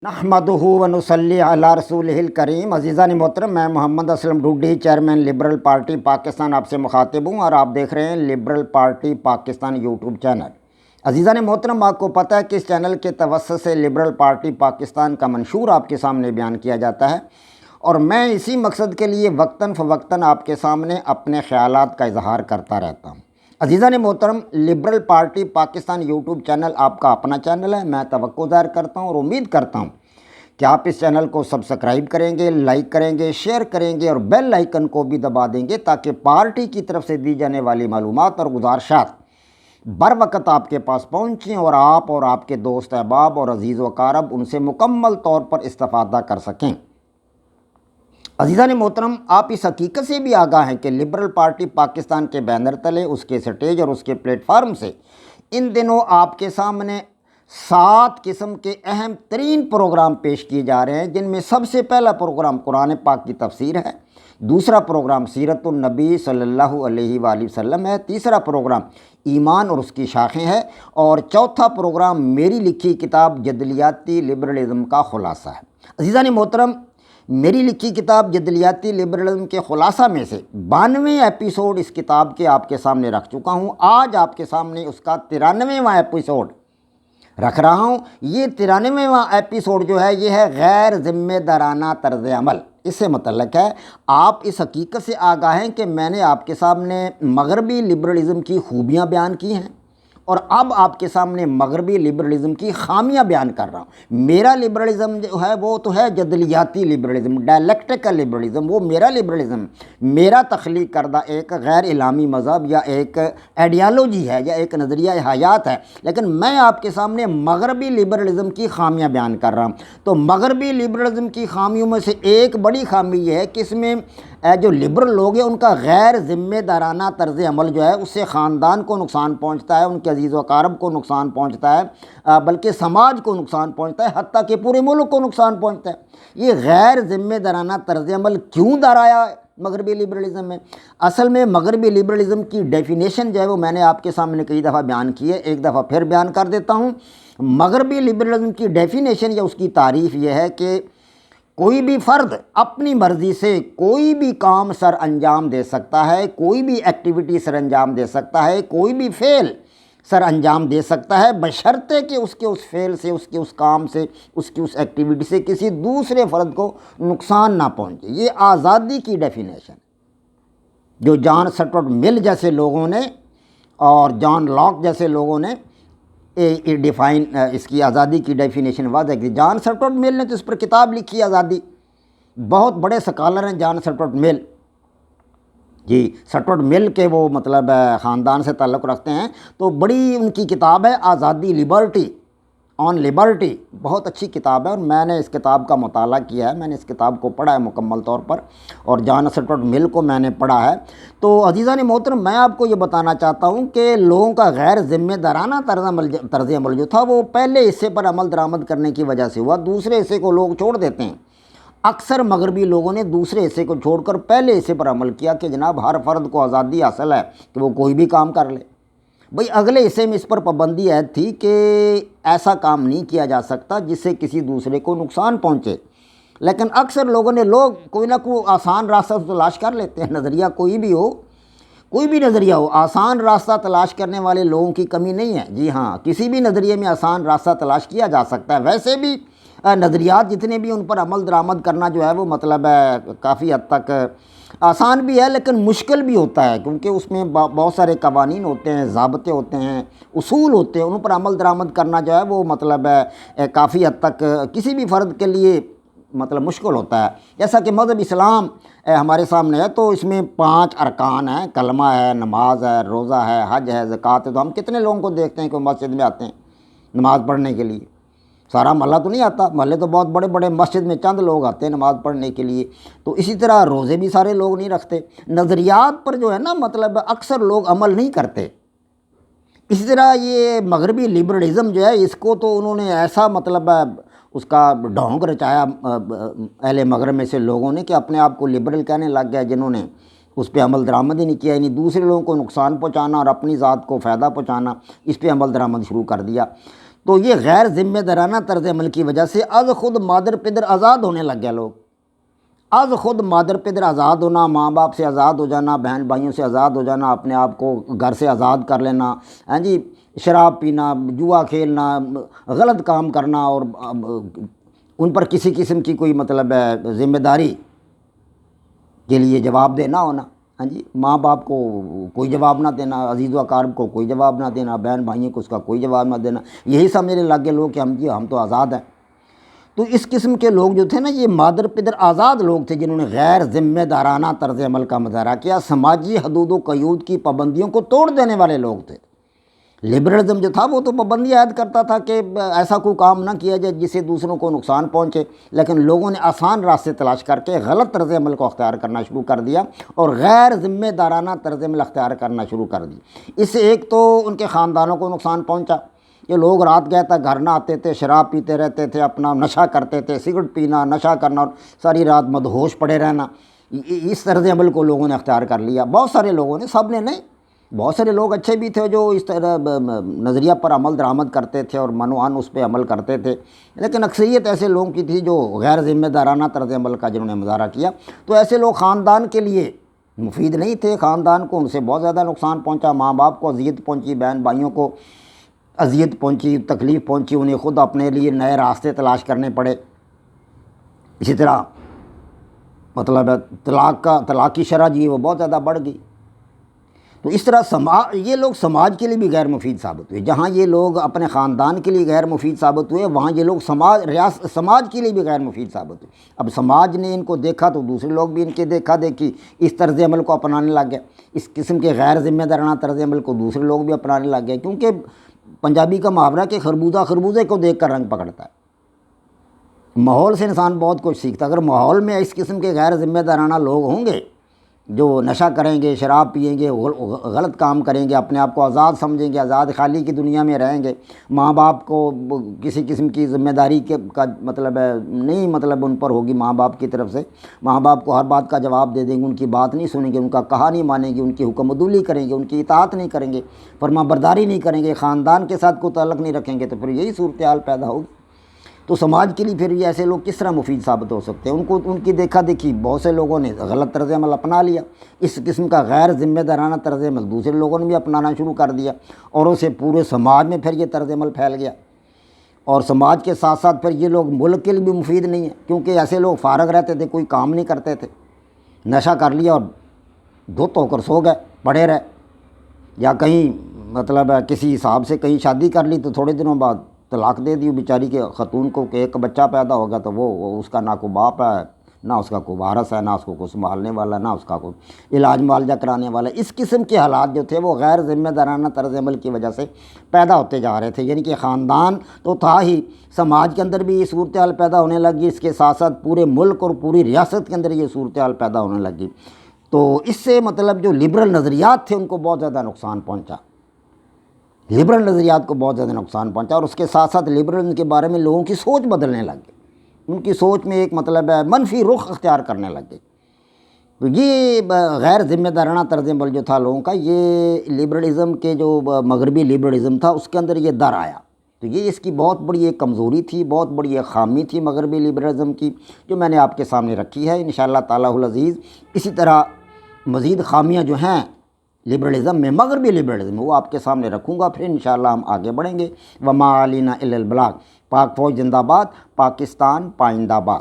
نحمدہ و نصلی علی رسولہ الکریم۔ عزیزان محترم، میں Muhammad Aslam Dodi, chairman liberal party Pakistan آپ سے مخاطب ہوں، اور آپ دیکھ رہے ہیں liberal party Pakistan YouTube channel. عزیزان محترم، آپ کو پتہ ہے کہ اس چینل کے توسط سے لبرل پارٹی پاکستان کا منشور آپ کے سامنے بیان کیا جاتا ہے، اور میں اسی مقصد کے لیے وقتاً فوقتاً آپ کے سامنے اپنے خیالات کا اظہار کرتا رہتا ہوں۔ عزیزان محترم، liberal party Pakistan YouTube channel آپ کا اپنا چینل ہے۔ میں توقع ظاہر کرتا ہوں اور امید کرتا ہوں کہ آپ اس چینل کو سبسکرائب کریں گے، لائک کریں گے، شیئر کریں گے، اور بیل آئیکن کو بھی دبا دیں گے، تاکہ پارٹی کی طرف سے دی جانے والی معلومات اور گزارشات بر وقت آپ کے پاس پہنچیں، اور آپ کے دوست احباب اور عزیز و اقارب ان سے مکمل طور پر استفادہ کر سکیں۔ عزیزان محترم، آپ اس حقیقت سے بھی آگاہ ہیں کہ لبرل پارٹی پاکستان کے بینر تلے، اس کے سٹیج اور اس کے پلیٹ فارم سے ان دنوں آپ کے سامنے 7 قسم کے اہم ترین پروگرام پیش کیے جا رہے ہیں، جن میں سب سے پہلا پروگرام قرآن پاک کی تفسیر ہے، دوسرا پروگرام سیرت النبی صلی اللہ علیہ وآلہ وسلم ہے، تیسرا پروگرام ایمان اور اس کی شاخیں ہے، اور چوتھا پروگرام میری لکھی کتاب جدلیاتی لبرلزم کا خلاصہ ہے۔ عزیزان محترم، میری لکھی کتاب جدلیاتی لبرلزم کے خلاصہ میں سے 92 ایپیسوڈ اس کتاب کے آپ کے سامنے رکھ چکا ہوں۔ آج آپ کے سامنے اس کا 93واں ایپیسوڈ رکھ رہا ہوں۔ یہ 93واں ایپیسوڈ جو ہے، یہ ہے غیر ذمہ دارانہ طرز عمل۔ اس سے متعلق ہے، آپ اس حقیقت سے آگاہ ہیں کہ میں نے آپ کے سامنے مغربی لبرلزم کی خوبیاں بیان کی ہیں، اور اب آپ کے سامنے مغربی لبرلزم کی خامیاں بیان کر رہا ہوں۔ میرا لبرلزم جو ہے وہ تو ہے جدلیاتی لبرلزم، ڈائلیکٹیکل لبرلزم، وہ میرا لبرلزم میرا تخلیق کردہ ایک غیر الہامی مذہب یا ایک آئیڈیالوجی ہے یا ایک نظریہ حیات ہے، لیکن میں آپ کے سامنے مغربی لبرلزم کی خامیاں بیان کر رہا ہوں۔ تو مغربی لبرلزم کی خامیوں میں سے ایک بڑی خامی یہ ہے کہ اس میں جو لبرل لوگ ہیں ان کا غیر ذمہ دارانہ طرز عمل جو ہے، اس سے خاندان کو نقصان پہنچتا ہے، ان کے عزیز و اقارب کو نقصان پہنچتا ہے، بلکہ سماج کو نقصان پہنچتا ہے، حتیٰ کہ پورے ملک کو نقصان پہنچتا ہے۔ یہ غیر ذمہ دارانہ طرز عمل کیوں دہرایا مغربی لبرلزم میں؟ اصل میں مغربی لبرلزم کی ڈیفینیشن جو ہے وہ میں نے آپ کے سامنے کئی دفعہ بیان کی ہے، ایک دفعہ پھر بیان کر دیتا ہوں۔ مغربی لبرلزم کی ڈیفینیشن یا اس کی تعریف یہ ہے کہ کوئی بھی فرد اپنی مرضی سے کوئی بھی کام سر انجام دے سکتا ہے، کوئی بھی ایکٹیویٹی سر انجام دے سکتا ہے، کوئی بھی فعل سر انجام دے سکتا ہے، بشرطے کہ اس کے اس فعل سے، اس کے اس کام سے، اس کی اس ایکٹیویٹی سے کسی دوسرے فرد کو نقصان نہ پہنچے۔ یہ آزادی کی ڈیفینیشن جو جان اسٹورٹ مل جیسے لوگوں نے اور جان لاک جیسے لوگوں نے ڈیفائن اس کی آزادی کی ڈیفینیشن واضح کی۔ جان اسٹورٹ مل نے تو اس پر کتاب لکھی آزادی، بہت بڑے سکالر ہیں جان اسٹورٹ مل جی، اسٹورٹ مل کے وہ مطلب خاندان سے تعلق رکھتے ہیں، تو بڑی ان کی کتاب ہے آزادی، لبرٹی آن لبرٹی، بہت اچھی کتاب ہے، اور میں نے اس کتاب کا مطالعہ کیا ہے، میں نے اس کتاب کو پڑھا ہے مکمل طور پر، اور جان اسٹورٹ مل کو میں نے پڑھا ہے۔ تو عزیزان محترم، میں آپ کو یہ بتانا چاہتا ہوں کہ لوگوں کا غیر ذمہ دارانہ طرز عمل جو تھا وہ پہلے حصے پر عمل درآمد کرنے کی وجہ سے ہوا، دوسرے حصے کو لوگ چھوڑ دیتے ہیں۔ اکثر مغربی لوگوں نے دوسرے حصے کو چھوڑ کر پہلے حصے پر عمل کیا کہ جناب ہر فرد کو آزادی حاصل ہے کہ وہ کوئی بھی کام کر لے۔ بھئی اگلے حصے میں اس پر پابندی عائد تھی کہ ایسا کام نہیں کیا جا سکتا جس سے کسی دوسرے کو نقصان پہنچے، لیکن اکثر لوگوں نے کوئی نہ کوئی آسان راستہ تلاش کر لیتے ہیں۔ نظریہ کوئی بھی نظریہ ہو، آسان راستہ تلاش کرنے والے لوگوں کی کمی نہیں ہے۔ جی ہاں، کسی بھی نظریے میں آسان راستہ تلاش کیا جا سکتا ہے۔ ویسے بھی نظریات جتنے بھی ان پر عمل درآمد کرنا جو ہے وہ مطلب ہے کافی حد تک آسان بھی ہے، لیکن مشکل بھی ہوتا ہے، کیونکہ اس میں بہت سارے قوانین ہوتے ہیں، ضابطے ہوتے ہیں، اصول ہوتے ہیں، ان پر عمل درآمد کرنا جو ہے وہ مطلب ہے کافی حد تک کسی بھی فرد کے لیے مطلب مشکل ہوتا ہے۔ جیسا کہ مذہب اسلام ہمارے سامنے ہے، تو اس میں 5 ارکان ہیں، کلمہ ہے، نماز ہے، روزہ ہے، حج ہے، زکوٰۃ ہے۔ تو ہم کتنے لوگوں کو دیکھتے ہیں کہ مسجد میں آتے ہیں نماز پڑھنے کے لیے؟ سارا محلہ تو نہیں آتا، محلے تو بہت بڑے بڑے، مسجد میں چند لوگ آتے ہیں نماز پڑھنے کے لیے۔ تو اسی طرح روزے بھی سارے لوگ نہیں رکھتے۔ نظریات پر جو ہے نا مطلب اکثر لوگ عمل نہیں کرتے۔ اسی طرح یہ مغربی لبرلزم جو ہے، اس کو تو انہوں نے ایسا مطلب اس کا ڈھونگ رچایا اہل مغرب میں سے لوگوں نے کہ اپنے آپ کو لبرل کہنے لگ گیا، جنہوں نے اس پہ عمل درآمد ہی نہیں کیا، یعنی دوسرے لوگوں کو نقصان پہنچانا اور اپنی ذات کو فائدہ پہنچانا، اس پہ عمل درآمد شروع کر دیا۔ تو یہ غیر ذمہ دارانہ طرز عمل کی وجہ سے از خود مادر پدر آزاد ہونے لگ گیا لوگ، از خود مادر پدر آزاد ہونا، ماں باپ سے آزاد ہو جانا، بہن بھائیوں سے آزاد ہو جانا، اپنے آپ کو گھر سے آزاد کر لینا، ہاں جی، شراب پینا، جوا کھیلنا، غلط کام کرنا، اور ان پر کسی قسم کی کوئی مطلب ہے ذمہ داری کے لیے جواب دہ نہ ہونا، ہاں جی، ماں باپ کو کوئی جواب نہ دینا، عزیز و اقارب کو کوئی جواب نہ دینا، بہن بھائیوں کو اس کا کوئی جواب نہ دینا، یہی سمجھنے لگ گئے لوگ کہ ہم تو آزاد ہیں۔ تو اس قسم کے لوگ جو تھے نا، یہ مادر پدر آزاد لوگ تھے جنہوں نے غیر ذمہ دارانہ طرز عمل کا مظاہرہ کیا، سماجی حدود و قیود کی پابندیوں کو توڑ دینے والے لوگ تھے۔ لبرلزم جو تھا وہ تو پابندی عائد کرتا تھا کہ ایسا کوئی کام نہ کیا جائے جس سے دوسروں کو نقصان پہنچے، لیکن لوگوں نے آسان راستے تلاش کر کے غلط طرز عمل کو اختیار کرنا شروع کر دیا اور غیر ذمہ دارانہ طرز عمل اختیار کرنا شروع کر دی۔ اس سے ایک تو ان کے خاندانوں کو نقصان پہنچا، یہ لوگ رات گئے تک گھر نہ آتے تھے، شراب پیتے رہتے تھے، اپنا نشہ کرتے تھے، سگریٹ پینا، نشہ کرنا، اور ساری رات مدہوش پڑے رہنا، اس طرز عمل کو لوگوں نے اختیار کر لیا۔ بہت سارے لوگوں نے، سب نے نہیں، بہت سارے لوگ اچھے بھی تھے جو اس طرح نظریہ پر عمل درآمد کرتے تھے اور منوعن اس پہ عمل کرتے تھے، لیکن اکثریت ایسے لوگوں کی تھی جو غیر ذمہ دارانہ طرز عمل کا جنہوں نے مظاہرہ کیا۔ تو ایسے لوگ خاندان کے لیے مفید نہیں تھے، خاندان کو ان سے بہت زیادہ نقصان پہنچا، ماں باپ کو اذیت پہنچی، بہن بھائیوں کو اذیت پہنچی، تکلیف پہنچی، انہیں خود اپنے لیے نئے راستے تلاش کرنے پڑے۔ اسی طرح مطلب ہے طلاق کی شرح جو ہے وہ بہت زیادہ بڑھ گئی۔ تو اس طرح یہ لوگ سماج کے لیے بھی غیر مفید ثابت ہوئے، جہاں یہ لوگ اپنے خاندان کے لیے غیر مفید ثابت ہوئے، وہاں یہ لوگ سماج کے لیے بھی غیر مفید ثابت ہوئے۔ اب سماج نے ان کو دیکھا تو دوسرے لوگ بھی ان کے دیکھا دیکھی اس طرز عمل کو اپنانے لگ گئے، اس قسم کے غیر ذمہ دارانہ طرز عمل کو دوسرے لوگ بھی اپنانے لگ گئے، کیونکہ پنجابی کا محاورہ کہ خربوزہ خربوزے کو دیکھ کر رنگ پکڑتا ہے۔ ماحول سے انسان بہت کچھ سیکھتا ہے۔ اگر ماحول میں اس قسم کے غیر ذمہ دارانہ لوگ ہوں گے جو نشہ کریں گے، شراب پئیں گے، غلط کام کریں گے، اپنے آپ کو آزاد سمجھیں گے، آزاد خالی کی دنیا میں رہیں گے، ماں باپ کو کسی قسم کی ذمہ داری کا مطلب ہے نہیں، مطلب ان پر ہوگی ماں باپ کی طرف سے، ماں باپ کو ہر بات کا جواب دے دیں گے، ان کی بات نہیں سنیں گے، ان کا کہا نہیں مانیں گے، ان کی حکم عدولی کریں گے، ان کی اطاعت نہیں کریں گے، فرما برداری نہیں کریں گے، خاندان کے ساتھ کوئی تعلق نہیں رکھیں گے، تو پھر یہی صورتحال پیدا ہوگی۔ تو سماج کے لیے پھر یہ ایسے لوگ کس طرح مفید ثابت ہو سکتے ہیں؟ ان کی دیکھا دیکھی بہت سے لوگوں نے غلط طرز عمل اپنا لیا، اس قسم کا غیر ذمہ دارانہ طرز عمل دوسرے لوگوں نے بھی اپنانا شروع کر دیا، اور اسے پورے سماج میں پھر یہ طرز عمل پھیل گیا، اور سماج کے ساتھ ساتھ پھر یہ لوگ ملک کے لیے بھی مفید نہیں ہیں، کیونکہ ایسے لوگ فارغ رہتے تھے، کوئی کام نہیں کرتے تھے، نشہ کر لیا اور دھت ہو کر سو گئے، پڑے رہے، یا کہیں مطلب کسی حساب سے کہیں شادی کر لی تو تھوڑے دنوں بعد طلاق دے دی بیچاری کے خاتون کو، کہ ایک بچہ پیدا ہوگا تو وہ اس کا نہ کوئی باپ ہے، نہ اس کا کوئی وارث ہے، نہ اس کو کوئی سنبھالنے والا، نہ اس کا کوئی علاج معالجہ کرانے والا۔ اس قسم کے حالات جو تھے وہ غیر ذمہ دارانہ طرز عمل کی وجہ سے پیدا ہوتے جا رہے تھے، یعنی کہ خاندان تو تھا ہی، سماج کے اندر بھی یہ صورتحال پیدا ہونے لگی، اس کے ساتھ ساتھ پورے ملک اور پوری ریاست کے اندر یہ صورتحال پیدا ہونے لگی۔ تو اس سے مطلب جو لبرل نظریات تھے ان کو بہت زیادہ نقصان پہنچا، لبرل نظریات کو بہت زیادہ نقصان پہنچا، اور اس کے ساتھ ساتھ لبرل کے بارے میں لوگوں کی سوچ بدلنے لگ گئی، ان کی سوچ میں ایک مطلب ہے منفی رخ اختیار کرنے لگ گئی۔ تو یہ غیر ذمہ دارانہ طرز عمل جو تھا لوگوں کا، یہ لبرلزم کے جو مغربی لبرلزم تھا اس کے اندر یہ در آیا۔ تو یہ اس کی بہت بڑی ایک کمزوری تھی، بہت بڑی ایک خامی تھی مغربی لبرلزم کی، جو میں نے آپ کے سامنے رکھی ہے۔ انشاءاللہ تعالیٰ العزیز اسی طرح مزید خامیاں جو ہیں لبرلزم میں، مغربی لبرلزم میں، وہ آپ کے سامنے رکھوں گا، پھر انشاءاللہ ہم آگے بڑھیں گے۔ وما علینا الا البلاغ۔ پاک فوج زندہ باد، پاکستان پائندہ باد۔